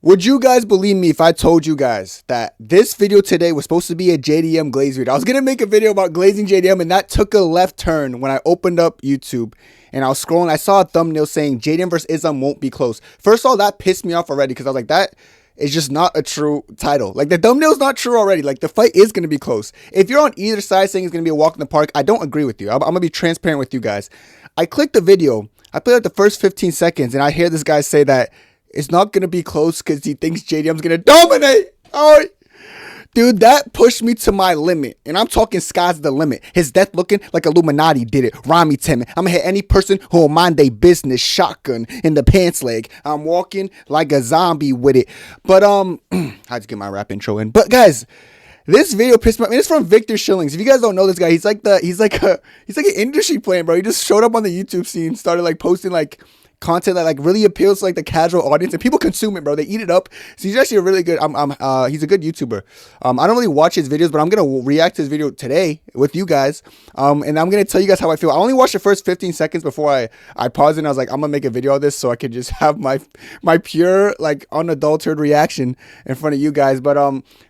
Would you guys believe me if I told you guys that this video today was supposed to be a JDM glaze video? I was going to make a video about glazing JDM, and that took a left turn when I opened up YouTube and I was scrolling. I saw a thumbnail saying JDM versus Islam won't be close. First of all, that pissed me off already because I was like, that is just not a true title. Like, the thumbnail's not true already. Like, the fight is going to be close. If you're on either side saying it's going to be a walk in the park, I don't agree with you. I'm going to be transparent with you guys. I clicked the video. I played out the first 15 seconds, and I hear this guy say that it's not going to be close because he thinks JDM's going to dominate. Oh, dude, that pushed me to my limit. And I'm talking sky's the limit. His death looking like Illuminati did it. Rami Timmy. I'm going to hit any person who will mind their business. Shotgun in the pants leg. I'm walking like a zombie with it. But, I had to get my rap intro in. But, guys, this video pissed me off. I mean, it's from Victor Shillings. If you guys don't know this guy, he's like an industry player, bro. He just showed up on the YouTube scene, started like posting like content that like really appeals to like the casual audience, and people consume it, bro. They eat it up. So he's actually a really good he's a good YouTuber. I don't really watch his videos, but I'm gonna react to his video today with you guys, and I'm gonna tell you guys how I feel. I only watched the first 15 seconds before I paused it, and I was like, I'm gonna make a video of this so I could just have my pure like unadulterated reaction in front of you guys. But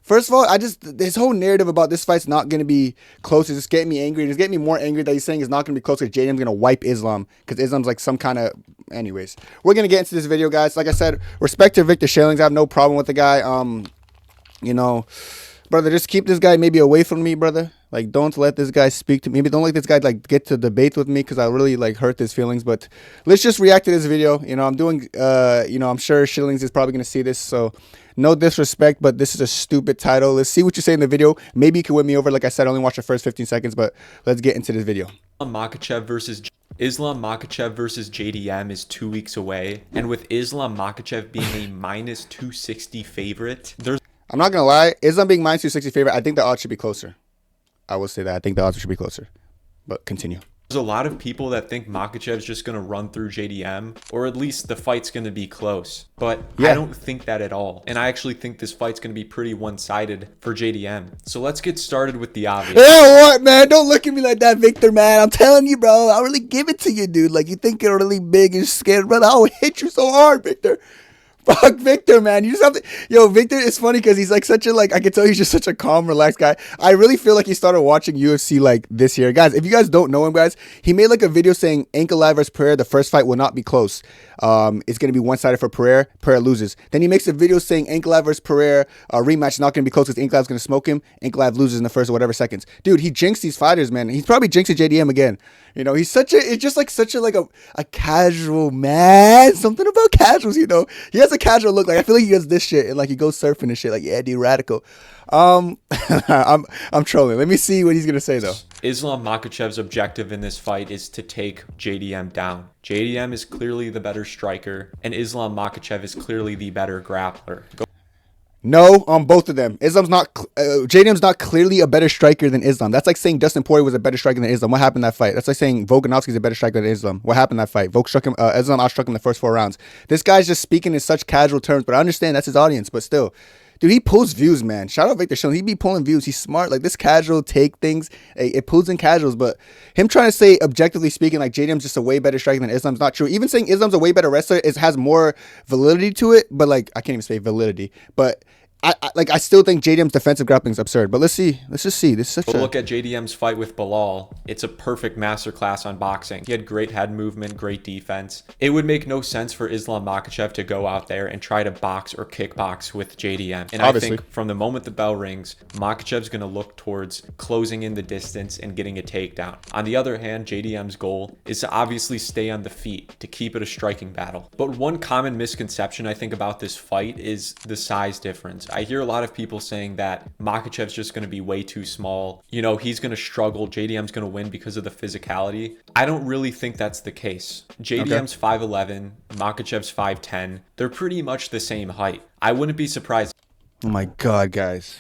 first of all, this whole narrative about this fight's not gonna be close is just getting me angry. It's getting me more angry that he's saying it's not gonna be close because JDM's gonna wipe Islam because Islam's like some kind of. Anyways, we're gonna get into this video, guys. Like I said, respect to Victor Shillings. I have no problem with the guy. You know, brother, just keep this guy maybe away from me, brother. Like, don't let this guy speak to me. Maybe don't let this guy like get to debate with me because I really like hurt his feelings. But let's just react to this video. You know, I'm doing. I'm sure Shillings is probably gonna see this, so no disrespect, but this is a stupid title. Let's see what you say in the video. Maybe you can win me over. Like I said, I only watched the first 15 seconds, but let's get into this video. Islam Makhachev versus JDM is 2 weeks away, and with Islam Makhachev being a minus 260 favorite, I'm not gonna lie, Islam being minus 260 favorite, I think the odds should be closer. I will say that. I think the odds should be closer. But continue. There's a lot of people that think Makhachev's just going to run through JDM, or at least the fight's going to be close. But yeah. I don't think that at all. And I actually think this fight's going to be pretty one-sided for JDM. So let's get started with the obvious. Yeah, what, man? Don't look at me like that, Victor, man. I'm telling you, bro. I'll really give it to you, dude. Like, you think you're really big and scared, brother. I'll hit you so hard, Victor. Fuck Victor, man. You just have to. Yo, Victor is funny because he's like such a I can tell he's just such a calm, relaxed guy. I really feel like he started watching UFC like this year, guys. If you guys don't know him, guys, he made like a video saying Ankalaev versus Pereira, the first fight will not be close. It's gonna be one-sided for Pereira. Pereira loses. Then he makes a video saying Ankalaev versus Pereira rematch is not gonna be close because Ankalaev's gonna smoke him. Ankalaev loses in the first or whatever seconds. Dude, he jinxed these fighters, man. He's probably jinxed JDM again. You know, he's it's just like such a casual man. Something about casuals, you know. He has a casual look. Like, I feel like he does this shit and like he goes surfing and shit. Like, yeah, dude, radical. I'm trolling. Let me see what he's gonna say though. Islam Makhachev's objective in this fight is to take JDM down. JDM is clearly the better striker, and Islam Makhachev is clearly the better grappler. No, on both of them. JDM's not clearly a better striker than Islam. That's like saying Dustin Poirier was a better striker than Islam. What happened in that fight? That's like saying Volkanovski's a better striker than Islam. What happened in that fight? Islam outstruck him the first 4 rounds. This guy's just speaking in such casual terms, but I understand that's his audience, but still. Dude, he pulls views, man. Shout out Victor Shillings. He be pulling views. He's smart. Like, this casual take things, it pulls in casuals. But him trying to say, objectively speaking, like JDM's just a way better striker than Islam's not true. Even saying Islam's a way better wrestler has more validity to it. But, like, I can't even say validity. But I still think JDM's defensive grappling is absurd. But let's see. Let's just see. This is such a... Look at JDM's fight with Bilal. It's a perfect masterclass on boxing. He had great head movement, great defense. It would make no sense for Islam Makhachev to go out there and try to box or kickbox with JDM. And obviously, I think from the moment the bell rings, Makhachev's going to look towards closing in the distance and getting a takedown. On the other hand, JDM's goal is to obviously stay on the feet, to keep it a striking battle. But one common misconception I think about this fight is the size difference. I hear a lot of people saying that Makhachev's just going to be way too small. You know, he's going to struggle. JDM's going to win because of the physicality. I don't really think that's the case. JDM's 5'11", Makhachev's 5'10". They're pretty much the same height. I wouldn't be surprised. Oh my God, guys.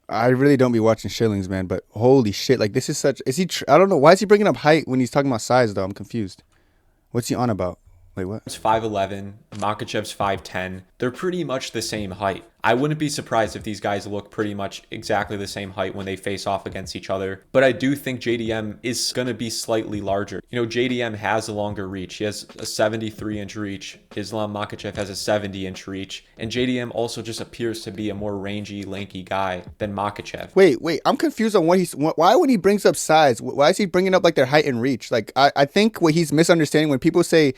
I really don't be watching Shillings, man, but holy shit. Like, this is such... I don't know. Why is he bringing up height when he's talking about size, though? I'm confused. What's he on about? Wait, what? It's 5'11", Makhachev's 5'10". They're pretty much the same height. I wouldn't be surprised if these guys look pretty much exactly the same height when they face off against each other. But I do think JDM is going to be slightly larger. You know, JDM has a longer reach. He has a 73-inch reach. Islam Makhachev has a 70-inch reach. And JDM also just appears to be a more rangy, lanky guy than Makhachev. Wait. I'm confused on why when he brings up size, why is he bringing up like their height and reach? Like, I think what he's misunderstanding when people say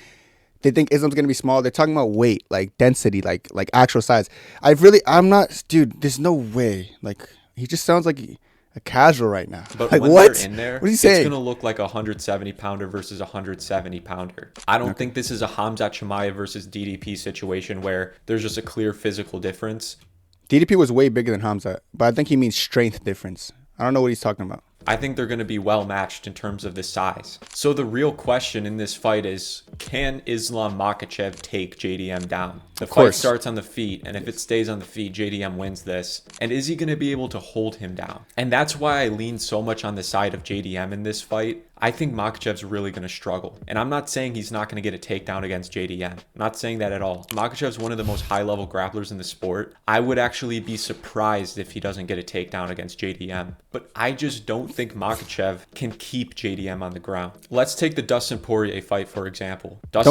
they think Islam's gonna be small, they're talking about weight, like density, like actual size. I'm not, dude. There's no way. Like, he just sounds like a casual right now. But like, when what? They're in there, what are you saying? It's gonna look like a 170-pounder versus a 170-pounder. I don't think this is a Khamzat Chimaev versus DDP situation where there's just a clear physical difference. DDP was way bigger than Khamzat, but I think he means strength difference. I don't know what he's talking about. I think they're going to be well matched in terms of the size. So the real question in this fight is, can Islam Makhachev take JDM down? The fight starts on the feet, and if it stays on the feet, JDM wins this. And is he going to be able to hold him down? And that's why I lean so much on the side of JDM in this fight. I think Makhachev's really going to struggle. And I'm not saying he's not going to get a takedown against JDM. I'm not saying that at all. Makhachev's one of the most high-level grapplers in the sport. I would actually be surprised if he doesn't get a takedown against JDM. But I just don't think Makhachev can keep JDM on the ground. Let's take the Dustin Poirier fight, for example. That.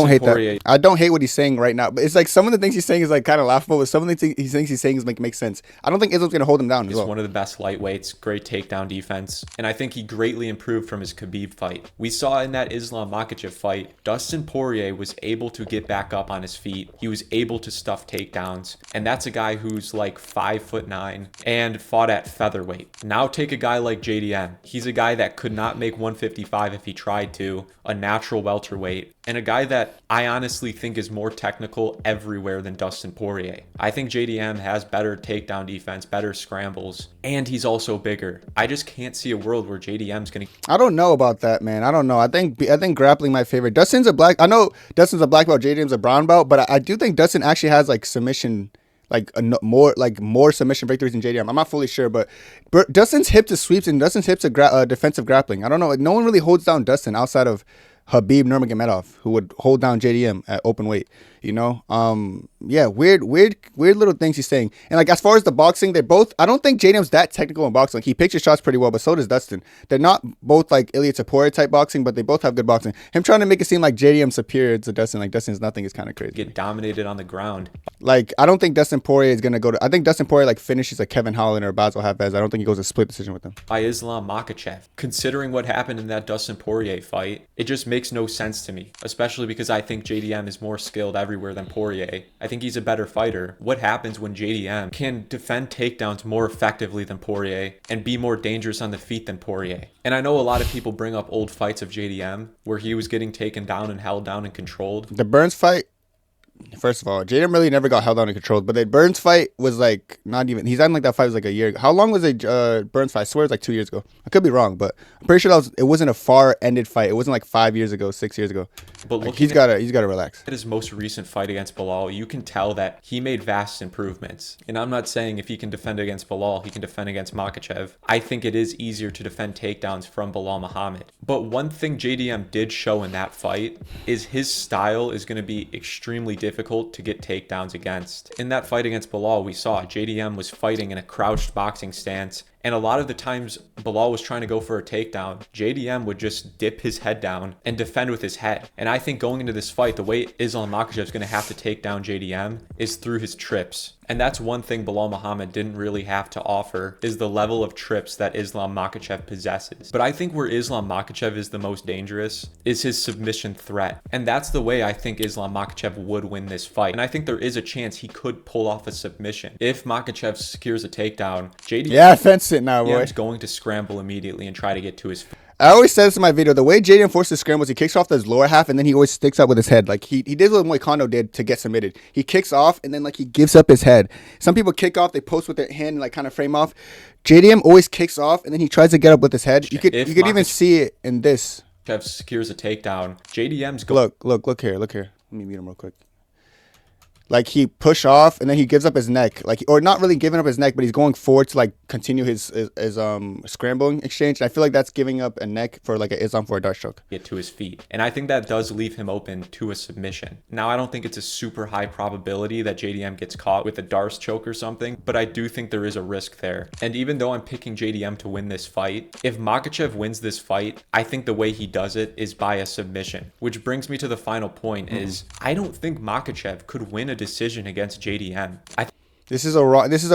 I don't hate what he's saying right now. But it's like some of the things he's saying is like kind of laughable. But some of the things he's saying is make sense. I don't think Islam's going to hold him down as well. He's one of the best lightweights. Great takedown defense. And I think he greatly improved from his Khabib fight. We saw in that Islam Makhachev fight, Dustin Poirier was able to get back up on his feet. He was able to stuff takedowns. And that's a guy who's like 5'9" and fought at featherweight. Now take a guy like JDM. He's a guy that could not make 155 if he tried to, a natural welterweight, and a guy that I honestly think is more technical everywhere than Dustin Poirier. I think JDM has better takedown defense, better scrambles, and he's also bigger. I just can't see a world where JDM's gonna... I don't know about that, man. I don't know. I think grappling my favorite. Dustin's a black... I know Dustin's a black belt, JDM's a brown belt, but I do think Dustin actually has like submission... more submission victories than JDM. I'm not fully sure, but Dustin's hip to sweeps and Dustin's hip to defensive grappling. I don't know. Like, no one really holds down Dustin outside of Khabib Nurmagomedov, who would hold down JDM at open weight. You know, yeah, weird little things he's saying. And like as far as the boxing, I don't think JDM's that technical in boxing. Like, he picks his shots pretty well, but so does Dustin. They're not both like Ilia Topuria type boxing, but they both have good boxing. Him trying to make it seem like JDM's superior to Dustin, like Dustin's nothing, is kind of crazy. Get dominated on the ground. Like, I don't think Dustin Poirier is gonna go to. I think Dustin Poirier like finishes like Kevin Holland or Basil Hafez. I don't think he goes a split decision with them. By Islam Makhachev. Considering what happened in that Dustin Poirier fight, it just makes no sense to me. Especially because I think JDM is more skilled everywhere than Poirier. I think he's a better fighter. What happens when JDM can defend takedowns more effectively than Poirier and be more dangerous on the feet than Poirier? And I know a lot of people bring up old fights of JDM where he was getting taken down and held down and controlled. The Burns fight. First of all, JDM really never got held down and controlled, but the Burns fight was like not even. He's acting like that fight was like a year ago. How long was the Burns fight? I swear it was like 2 years ago. I could be wrong, but I'm pretty sure it wasn't a far ended fight. It wasn't like 5 years ago, 6 years ago. But like, he's gotta relax. At his most recent fight against Bilal, you can tell that he made vast improvements. And I'm not saying if he can defend against Bilal, he can defend against Makhachev. I think it is easier to defend takedowns from Bilal Muhammad. But one thing JDM did show in that fight is his style is going to be extremely difficult to get takedowns against. In that fight against Bilal, we saw JDM was fighting in a crouched boxing stance, and a lot of the times Bilal was trying to go for a takedown, JDM would just dip his head down and defend with his head. And I think going into this fight, the way Islam Makhachev is going to have to take down JDM is through his trips. And that's one thing Bilal Muhammad didn't really have to offer, is the level of trips that Islam Makhachev possesses. But I think where Islam Makhachev is the most dangerous is his submission threat. And that's the way I think Islam Makhachev would win this fight. And I think there is a chance he could pull off a submission. If Makhachev secures a takedown, JDM fence it now, boy. is going to scramble immediately and try to get to his feet. I always said this in my video. The way JDM forces scrambles, he kicks off his lower half and then he always sticks up with his head. Like he did what Moicano did to get submitted. He kicks off and then like he gives up his head. Some people kick off, they post with their hand and like kind of frame off. JDM always kicks off and then he tries to get up with his head. You could even see it in this. Makhachev secures a takedown. JDM's going. Look here. Let me mute him real quick. Like he push off and then he gives up his neck, like, or not really giving up his neck, but he's going forward to like continue his scrambling exchange. And I feel like that's giving up a neck for like an Islam for a dart stroke. Get to his feet. And I think that does leave him open to a submission. Now, I don't think it's a super high probability that JDM gets caught with a Darce choke or something, but I do think there is a risk there. And even though I'm picking JDM to win this fight, if Makhachev wins this fight, I think the way he does it is by a submission. Which brings me to the final point is I don't think Makhachev could win a decision against JDM. This is a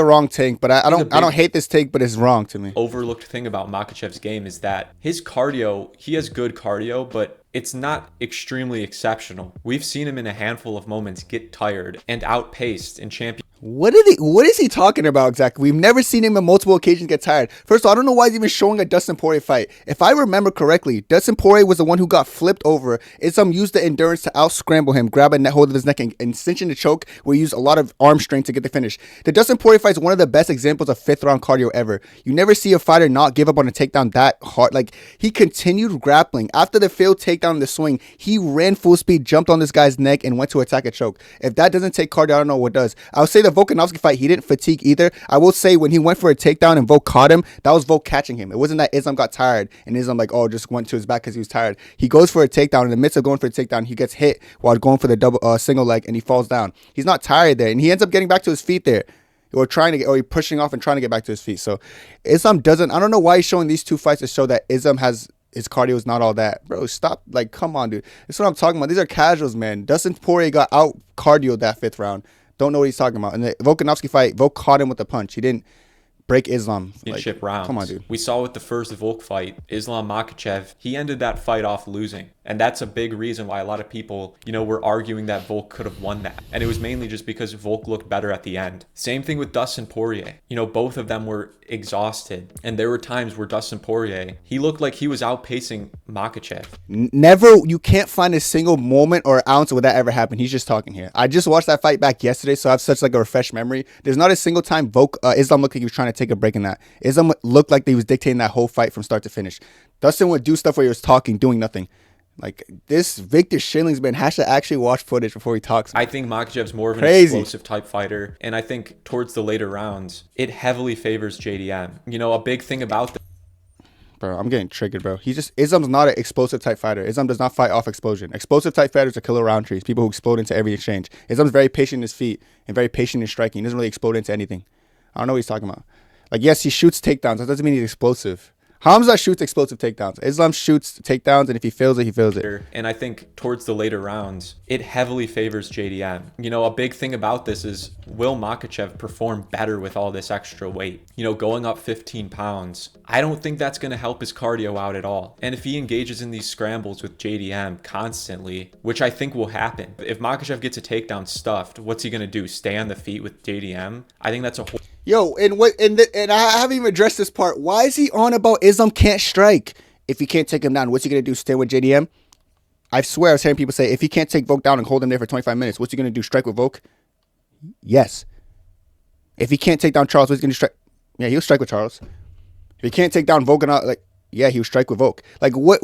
wrong take, but I don't hate this take, but it's wrong to me. Overlooked thing about Makhachev's game is that his cardio, he has good cardio, but it's not extremely exceptional. We've seen him in a handful of moments get tired and outpaced in champion. What is he talking about exactly? We've never seen him on multiple occasions get tired. First of all, I don't know why he's even showing a Dustin Poirier fight. If I remember correctly, Dustin Poirier was the one who got flipped over. Islam used the endurance to out-scramble him, grab a hold of his neck, and cinch in the choke, where he used a lot of arm strength to get the finish. The Dustin Poirier fight is one of the best examples of fifth-round cardio ever. You never see a fighter not give up on a takedown that hard. Like, he continued grappling. After the failed takedown in the swing, he ran full speed, jumped on this guy's neck, and went to attack a choke. If that doesn't take cardio, I don't know what does. I would say the Volkanovski fight, he didn't fatigue either. I will say when he went for a takedown and Volk caught him, that was Volk catching him. It wasn't that Islam got tired and Islam like, oh, just went to his back because he was tired. He goes for a takedown. In the midst of going for a takedown, he gets hit while going for the double single leg and he falls down. He's not tired there, and he ends up getting back to his feet there. Or he's pushing off and trying to get back to his feet. So Islam doesn't. I don't know why he's showing these two fights to show that Islam has his cardio is not all that. Bro, stop. Like, come on, dude. That's what I'm talking about. These are casuals, man. Dustin Poirier got out cardio that fifth round. Don't know what he's talking about. In the Volkanovski fight, Volk caught him with a punch. He didn't break Islam. Like, chip rounds. Come on, dude. We saw with the first Volk fight, Islam Makhachev, he ended that fight off losing. And that's a big reason why a lot of people, were arguing that Volk could have won that. And it was mainly just because Volk looked better at the end. Same thing with Dustin Poirier. Both of them were exhausted. And there were times where Dustin Poirier, he looked like he was outpacing Makhachev. You can't find a single moment or ounce where that ever happened. He's just talking here. I just watched that fight back yesterday, so I have such like a refreshed memory. There's not a single time Islam looked like he was trying to take a break in that. Islam looked like he was dictating that whole fight from start to finish. Dustin would do stuff where he was talking, doing nothing. Like, this Victor Schillingsman has to actually watch footage before he talks. I think Makhachev's more of an explosive type fighter. And I think towards the later rounds, it heavily favors JDM. A big thing about this. Bro, I'm getting triggered, bro. Islam's not an explosive type fighter. Islam does not fight off explosion. Explosive type fighters are killer round trees. People who explode into every exchange. Islam's very patient in his feet and very patient in striking. He doesn't really explode into anything. I don't know what he's talking about. Like, yes, he shoots takedowns. That doesn't mean he's explosive. Hamza shoots explosive takedowns. Islam shoots takedowns, and if he fails it, he fails it. And I think towards the later rounds, it heavily favors JDM. A big thing about this is, will Makhachev perform better with all this extra weight? Going up 15 pounds, I don't think that's going to help his cardio out at all. And if he engages in these scrambles with JDM constantly, which I think will happen, if Makhachev gets a takedown stuffed, what's he going to do? Stay on the feet with JDM? I think that's a whole... Yo, and I haven't even addressed this part. Why is he on about Islam can't strike? If he can't take him down, what's he going to do? Stay with JDM? I swear I was hearing people say, if he can't take Volk down and hold him there for 25 minutes, what's he going to do? Strike with Volk? Yes. If he can't take down Charles, what's he going to strike? Yeah, he'll strike with Charles. If he can't take down Volk, yeah, he'll strike with Volk. Like, what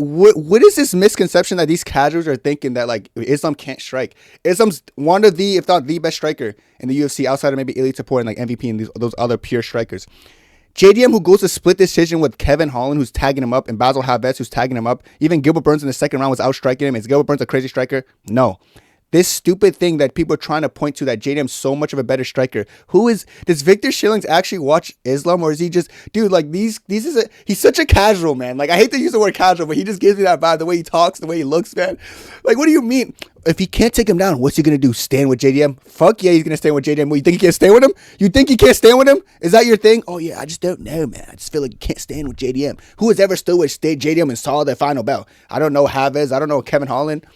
is this misconception that these casuals are thinking that, like, Islam can't strike? Islam's one of the, if not the best striker in the UFC, outside of maybe Ilia Topuria and, like, MVP and those other pure strikers. JDM, who goes to split decision with Kevin Holland, who's tagging him up, and Basil Havetz, who's tagging him up. Even Gilbert Burns in the second round was outstriking him. Is Gilbert Burns a crazy striker? No. This stupid thing that people are trying to point to, that JDM's so much of a better striker. Does Victor Schillings actually watch Islam, or is he just, dude, like, he's such a casual, man. Like, I hate to use the word casual, but he just gives me that vibe, the way he talks, the way he looks, man. Like, what do you mean? If he can't take him down, what's he going to do? Stand with JDM? Fuck yeah, he's going to stand with JDM. Well, you think he can't stand with him? You think he can't stand with him? Is that your thing? Oh, yeah, I just don't know, man. I just feel like you can't stand with JDM. Who has ever stood with JDM and saw their final bell? I don't know Havetz. I don't know Kevin Holland.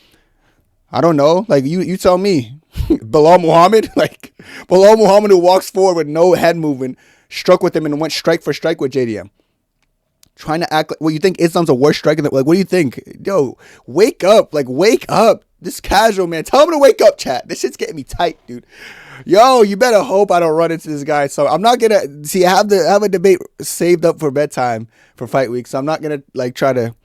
I don't know. Like, you tell me. Bilal Muhammad? Like, Bilal Muhammad, who walks forward with no head movement, struck with him and went strike for strike with JDM. Trying to act like, well, you think Islam's a worse striker? Like, what do you think? Yo, wake up. Like, wake up. This casual, man. Tell him to wake up, chat. This shit's getting me tight, dude. Yo, you better hope I don't run into this guy. So I'm not going to, see, I have a debate saved up for bedtime for fight week. So I'm not going to, like, try to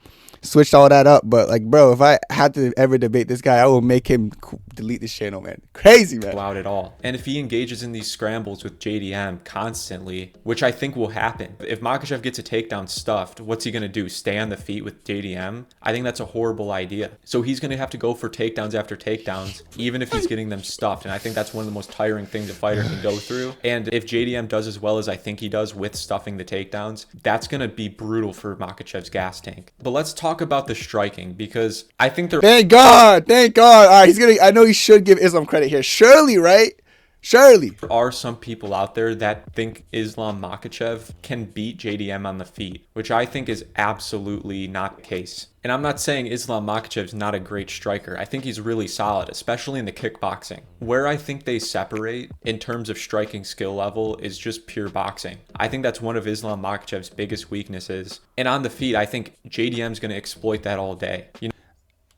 switch all that up. But, like, bro, if I had to ever debate this guy, I will make him delete this channel, man. Crazy, man. Out at all. And if he engages in these scrambles with JDM constantly, which I think will happen, if Makhachev gets a takedown stuffed, what's he going to do? Stay on the feet with JDM? I think that's a horrible idea. So he's going to have to go for takedowns after takedowns, even if he's getting them stuffed. And I think that's one of the most tiring things a fighter can go through. And if JDM does as well as I think he does with stuffing the takedowns, that's going to be brutal for Makhachev's gas tank. But let's talk about the striking, because I think they're... Thank God. Thank God. All right, I know he should give Islam credit here. Surely, right? Surely. There are some people out there that think Islam Makhachev can beat JDM on the feet, which I think is absolutely not the case. And I'm not saying Islam Makhachev is not a great striker. I think he's really solid, especially in the kickboxing. Where I think they separate in terms of striking skill level is just pure boxing. I think that's one of Islam Makhachev's biggest weaknesses. And on the feet, I think JDM's going to exploit that all day.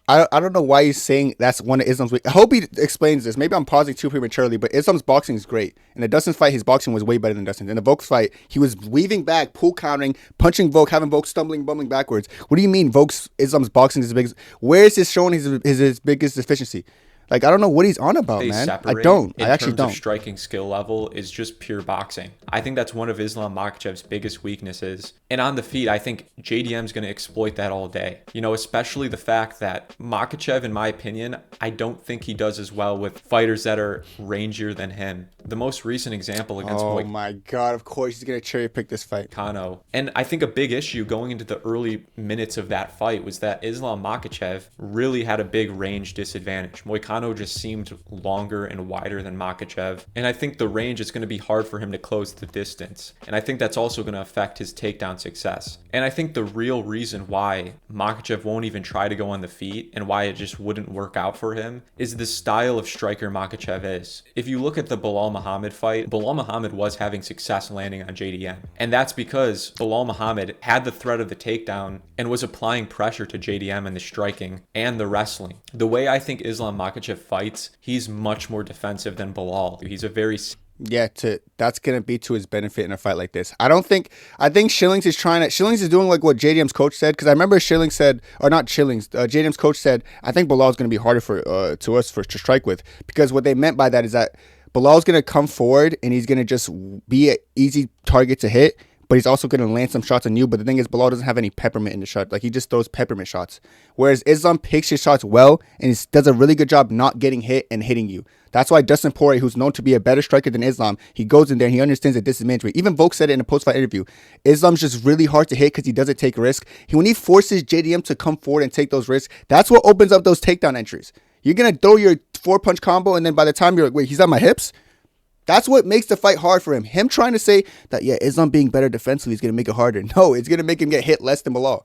I don't know why he's saying that's one of Islam's weak. I hope he explains this. Maybe I'm pausing too prematurely, but Islam's boxing is great. In the Dustin's fight, his boxing was way better than Dustin's. In the Volk's fight, he was weaving back, pull countering, punching Volk, having Volk stumbling, bumbling backwards. What do you mean Islam's boxing is his biggest? Where is this showing his biggest deficiency? Like, I don't know what he's on about, man. I actually don't. Striking skill level is just pure boxing. I think that's one of Islam Makhachev's biggest weaknesses. And on the feet, I think JDM's going to exploit that all day. Especially the fact that Makhachev, in my opinion, I don't think he does as well with fighters that are rangier than him. The most recent example against my God, of course he's going to cherry pick this fight. Kano. And I think a big issue going into the early minutes of that fight was that Islam Makhachev really had a big range disadvantage. Moicano just seemed longer and wider than Makhachev. And I think the range is going to be hard for him to close the distance. And I think that's also going to affect his takedown success. And I think the real reason why Makhachev won't even try to go on the feet and why it just wouldn't work out for him is the style of striker Makhachev is. If you look at the Belal Muhammad fight, Belal Muhammad was having success landing on JDM. And that's because Belal Muhammad had the threat of the takedown and was applying pressure to JDM in the striking and the wrestling. The way I think Islam Makhachev fights, he's much more defensive than Belal. He's a very... Yeah, that's going to be to his benefit in a fight like this. I think Schillings is doing like what JDM's coach said, because I remember JDM's coach said, I think Belal is going to be harder to strike with, because what they meant by that is that Belal's going to come forward and he's going to just be an easy target to hit, but he's also going to land some shots on you. But the thing is, Belal doesn't have any peppermint in the shot. Like, he just throws peppermint shots. Whereas Islam picks his shots well and he does a really good job not getting hit and hitting you. That's why Dustin Poirier, who's known to be a better striker than Islam, he goes in there and he understands the disadvantage. Even Volk said it in a post-fight interview. Islam's just really hard to hit because he doesn't take risk. When he forces JDM to come forward and take those risks, that's what opens up those takedown entries. You're going to throw your 4-punch combo, and then by the time you're like, wait, he's on my hips? That's what makes the fight hard for him. Him trying to say that, yeah, Islam being better defensively is going to make it harder. No, it's going to make him get hit less than Belal.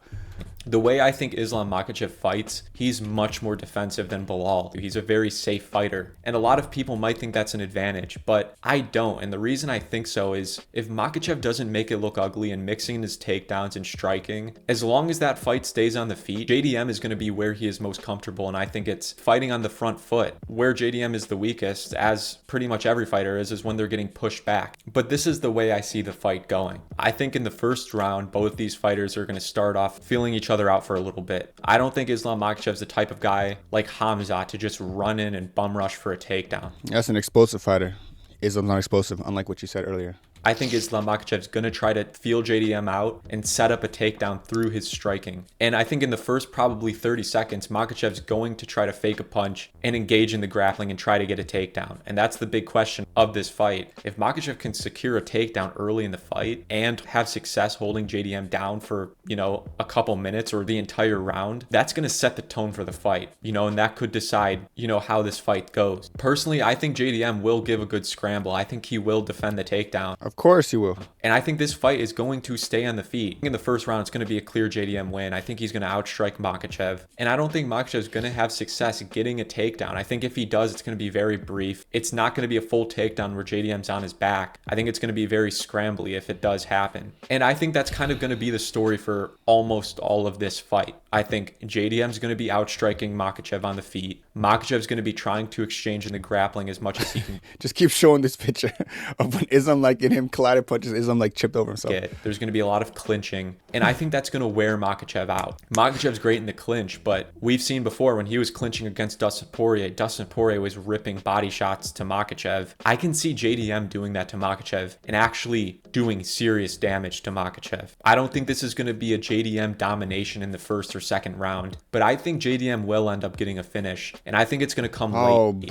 The way I think Islam Makhachev fights, he's much more defensive than Belal. He's a very safe fighter. And a lot of people might think that's an advantage, but I don't. And the reason I think so is if Makhachev doesn't make it look ugly and mixing his takedowns and striking, as long as that fight stays on the feet, JDM is going to be where he is most comfortable. And I think it's fighting on the front foot. Where JDM is the weakest, as pretty much every fighter is when they're getting pushed back. But this is the way I see the fight going. I think in the first round, both these fighters are going to start off feeling each other out for a little bit. I don't think Islam Makhachev's the type of guy like Hamza to just run in and bum rush for a takedown. That's an explosive fighter. Islam's not explosive, unlike what you said earlier. I think Islam Makhachev's going to try to feel JDM out and set up a takedown through his striking. And I think in the first probably 30 seconds, Makhachev's going to try to fake a punch and engage in the grappling and try to get a takedown. And that's the big question of this fight. If Makhachev can secure a takedown early in the fight and have success holding JDM down for, a couple minutes or the entire round, that's going to set the tone for the fight, and that could decide, how this fight goes. Personally, I think JDM will give a good scramble. I think he will defend the takedown. Of course he will. And I think this fight is going to stay on the feet. In the first round, it's going to be a clear JDM win. I think he's going to outstrike Makhachev. And I don't think Makhachev's going to have success getting a takedown. I think if he does, it's going to be very brief. It's not going to be a full takedown where JDM's on his back. I think it's going to be very scrambly if it does happen. And I think that's kind of going to be the story for almost all of this fight. I think JDM's going to be outstriking Makhachev on the feet. Makhachev's going to be trying to exchange in the grappling as much as he can. Just keep showing this picture of when Islam in him him collided punches. Islam like chipped over himself. There's going to be a lot of clinching, and I think that's going to wear Makhachev out. Makhachev's great in the clinch, but we've seen before when he was clinching against Dustin Poirier was ripping body shots to Makhachev. I can see JDM doing that to Makhachev and actually doing serious damage to Makhachev. I don't think this is going to be a JDM domination in the first or second round, but I think JDM will end up getting a finish, and I think it's going to come late.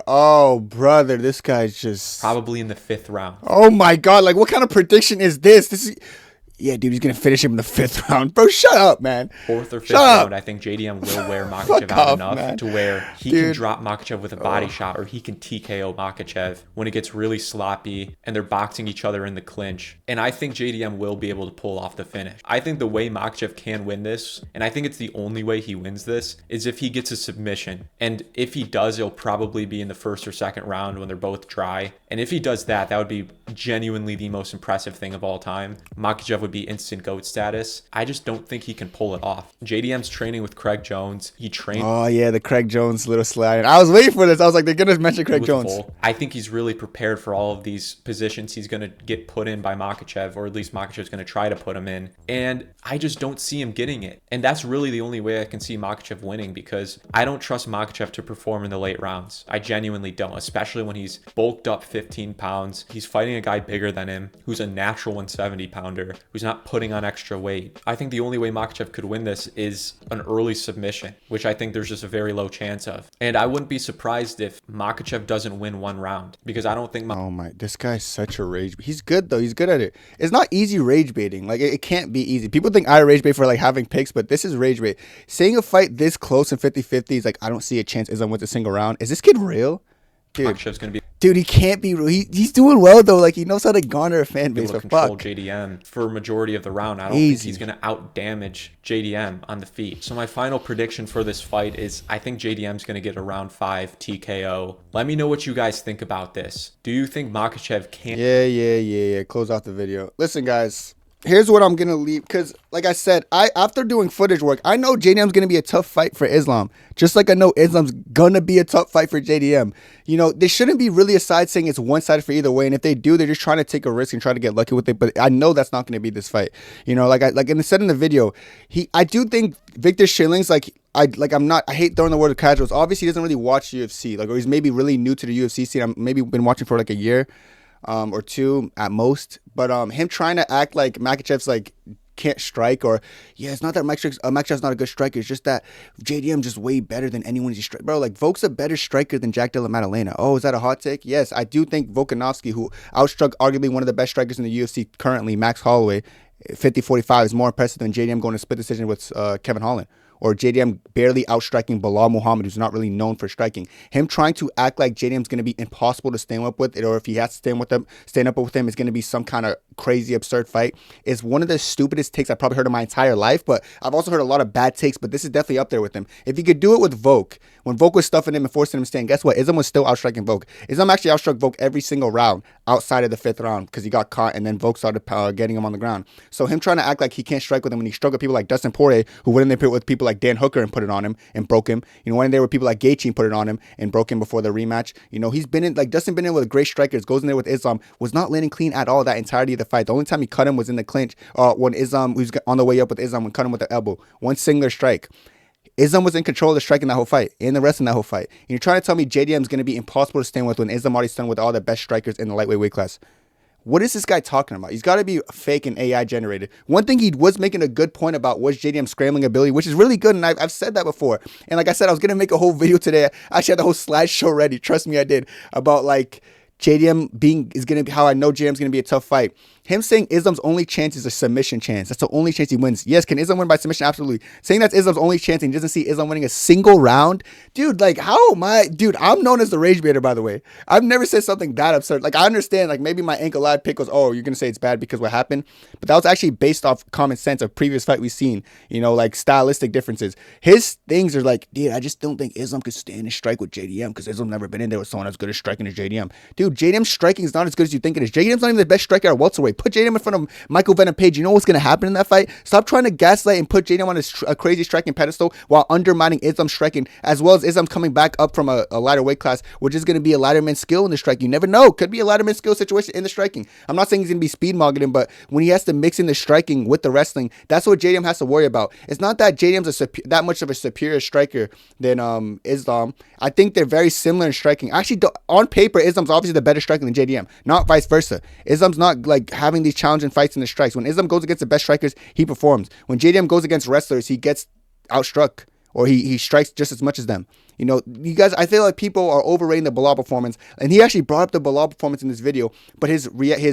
Oh, brother, this guy's just... Probably in the 5th round. Oh, my God. Like, what kind of prediction is this? This is... Yeah, dude, he's going to finish him in the 5th round. Bro, shut up, man. 4th or 5th round, I think JDM will wear Makhachev out enough man. To where he can drop Makhachev with a body shot, or he can TKO Makhachev when it gets really sloppy and they're boxing each other in the clinch. And I think JDM will be able to pull off the finish. I think the way Makhachev can win this, and I think it's the only way he wins this, is if he gets a submission. And if he does, it'll probably be in the 1st or 2nd round when they're both dry. And if he does that, that would be genuinely the most impressive thing of all time. Makhachev would be instant GOAT status. I just don't think he can pull it off. JDM's training with Craig Jones. He trained... Oh, yeah, the Craig Jones little slide. I was waiting for this. I was like, they're going to mention Craig Jones. I think he's really prepared for all of these positions he's going to get put in by Makhachev, or at least Makhachev's going to try to put him in. And I just don't see him getting it. And that's really the only way I can see Makhachev winning, because I don't trust Makhachev to perform in the late rounds. I genuinely don't, especially when he's bulked up 15 pounds. He's fighting a guy bigger than him, who's a natural 170 pounder, who's not putting on extra weight. I think the only way Makhachev could win this is an early submission, which I think there's just a very low chance of. And I wouldn't be surprised if Makhachev doesn't win 1 round, because I don't think... Oh my, this guy's such a rage. He's good though. He's good at it. It's not easy rage baiting. Like, it can't be easy. People think I rage bait for like having picks, but this is rage bait. Saying a fight this close in 50-50 is like, I don't see a chance Islam wins a single round. Is this kid real? Dude. Makhachev's going to be... Dude, he can't be real. He's doing well though. Like, he knows how to garner a fan base. Able to control JDM for a majority of the round. I don't think he's going to out damage JDM on the feet. So my final prediction for this fight is I think JDM's going to get a round 5 TKO. Let me know what you guys think about this. Do you think Makhachev can... Yeah. Close off the video. Listen, guys. Here's what I'm going to leave, because like I said, after doing footage work, I know JDM's going to be a tough fight for Islam, just like I know Islam's going to be a tough fight for JDM. You know, there shouldn't be really a side saying it's one-sided for either way, and if they do, they're just trying to take a risk and try to get lucky with it, but I know that's not going to be this fight. You know, like I said in the video, I do think Victor Schilling's I hate throwing the word casuals. Obviously, he doesn't really watch UFC, or he's maybe really new to the UFC scene. I'm maybe been watching for like a year. Or 2 at most, but him trying to act like Makhachev's like can't strike, or it's not that Makhachev's not a good striker, it's just that JDM just way better than anyone he's strike. Bro, like Volk's a better striker than Jack Della Maddalena. Oh, is that a hot take? Yes, I do think Volkanovski, who outstruck arguably one of the best strikers in the UFC currently, Max Holloway, 50-45, is more impressive than JDM going to split decision with Kevin Holland. Or JDM barely outstriking Bilal Muhammad, who's not really known for striking. Him trying to act like JDM's going to be impossible to stand up with, or if he has to stand up with him, it's going to be some kind of crazy, absurd fight, is one of the stupidest takes I've probably heard in my entire life. But I've also heard a lot of bad takes, but this is definitely up there with him. If he could do it with Volk, when Volk was stuffing him and forcing him to stand, guess what? Islam was still outstriking Volk. Islam actually outstruck Volk every single round outside of the 5th round, because he got caught and then Volk started getting him on the ground. So him trying to act like he can't strike with him when he struck with people like Dustin Poirier, who went in there with people like Dan Hooker and put it on him and broke him. You know, when there were people like Gaethje and put it on him and broke him before the rematch. You know, he's been in, like Dustin been in with great strikers, goes in there with Islam, was not landing clean at all that entirety of the fight. The only time he cut him was in the clinch, when Islam, who's on the way up with Islam, and cut him with the elbow. One singular strike. Islam was in control of the strike in that whole fight, and the rest in that whole fight. And you're trying to tell me JDM's going to be impossible to stand with when Islam already stunned with all the best strikers in the lightweight weight class. What is this guy talking about? He's got to be fake and AI generated. One thing he was making a good point about was JDM's scrambling ability, which is really good, and I've said that before. And like I said, I was going to make a whole video today. I actually had the whole slideshow ready. Trust me, I did. About like JDM is going to be how I know JDM's going to be a tough fight. Him saying Islam's only chance is a submission chance. That's the only chance he wins. Yes, can Islam win by submission? Absolutely. Saying that's Islam's only chance and he doesn't see Islam winning a single round? Dude, like, how am I? Dude, I'm known as the rage baiter, by the way. I've never said something that absurd. Like, I understand, like, maybe my ankle live pick was, oh, you're going to say it's bad because what happened? But that was actually based off common sense of previous fight we've seen, you know, like stylistic differences. His things are like, dude, I just don't think Islam could stand and strike with JDM because Islam's never been in there with someone as good as striking as JDM. Dude, JDM's striking is not as good as you think it is. JDM's not even the best striker at welterweight. Put JDM in front of Michael Venom Page. You know what's going to happen in that fight? Stop trying to gaslight and put JDM on a crazy striking pedestal while undermining Islam's striking, as well as Islam coming back up from a lighter weight class, which is going to be a lighterman skill in the striking. You never know. Could be a lighterman skill situation in the striking. I'm not saying he's going to be speed mogging him, but when he has to mix in the striking with the wrestling, that's what JDM has to worry about. It's not that JDM's that much of a superior striker than Islam. I think they're very similar in striking. Actually, on paper, Islam's obviously the better striker than JDM, not vice versa. Islam's not like having these challenging fights in the strikes. When Islam goes against the best strikers, he performs. When JDM goes against wrestlers, he gets outstruck, or he strikes just as much as them. You know, you guys, I feel like people are overrating the Bilal performance, and he actually brought up the Bilal performance in this video, but his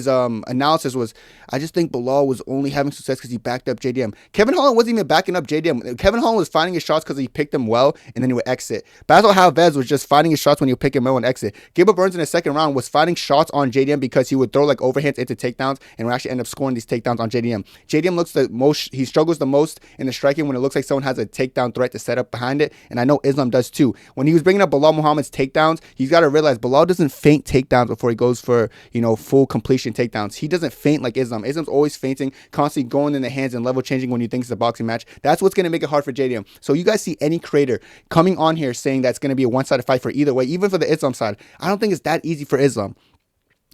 analysis was, I just think Bilal was only having success because he backed up JDM. Kevin Holland wasn't even backing up JDM. Kevin Holland was finding his shots because he picked them well, and then he would exit. Basil Halvez was just finding his shots when he would pick him well and exit. Gilbert Burns in the second round was finding shots on JDM because he would throw like overhands into takedowns and would actually end up scoring these takedowns on JDM. JDM looks the most, he struggles the most in the striking when it looks like someone has a takedown threat to set up behind it, and I know Islam does too. When he was bringing up Bilal Muhammad's takedowns, he's got to realize Bilal doesn't feint takedowns before he goes for, you know, full completion takedowns. He doesn't feint like Islam. Islam's always feinting, constantly going in the hands and level changing when you think it's a boxing match. That's what's going to make it hard for JDM. So you guys see any creator coming on here saying that's going to be a one-sided fight for either way, even for the Islam side, I don't think it's that easy for Islam.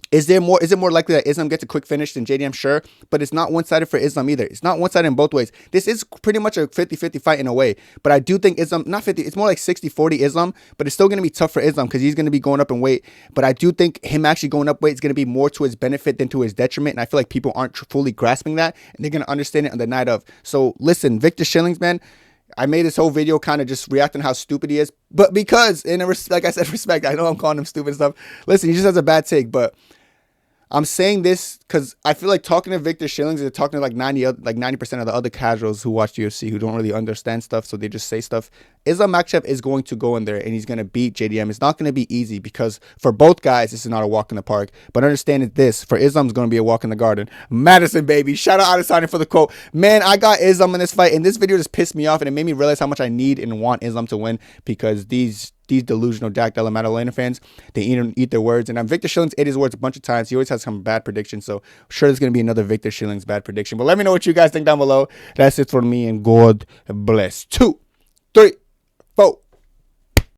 Is it more likely that Islam gets a quick finish than JDM? Sure, but it's not one-sided for Islam either. It's not one-sided in both ways. This is pretty much a 50-50 fight in a way, but I do think Islam, not 50, it's more like 60-40 Islam, but it's still going to be tough for Islam because he's going to be going up in weight, but I do think him actually going up weight is going to be more to his benefit than to his detriment, and I feel like people aren't fully grasping that, and they're going to understand it on the night of. So listen, Victor Shillings, man, I made this whole video kind of just reacting how stupid he is, but because, like I said, respect, I know I'm calling him stupid and stuff. Listen, he just has a bad take, but I'm saying this because I feel like talking to Victor Shillings is talking to like 90% of the other casuals who watch UFC who don't really understand stuff, so they just say stuff. Islam Makhachev is going to go in there and he's going to beat JDM. It's not going to be easy because for both guys, this is not a walk in the park. But understand this, for Islam's going to be a walk in the garden. Madison, baby. Shout out Adesanya for the quote. Man, I got Islam in this fight, and this video just pissed me off, and it made me realize how much I need and want Islam to win because these delusional Jack Della Maddalena fans, they eat their words. And Victor Shillings ate his words a bunch of times. He always has some bad predictions. So I'm sure there's going to be another Victor Shillings bad prediction. But let me know what you guys think down below. That's it for me, and God bless. 2, 3, 4.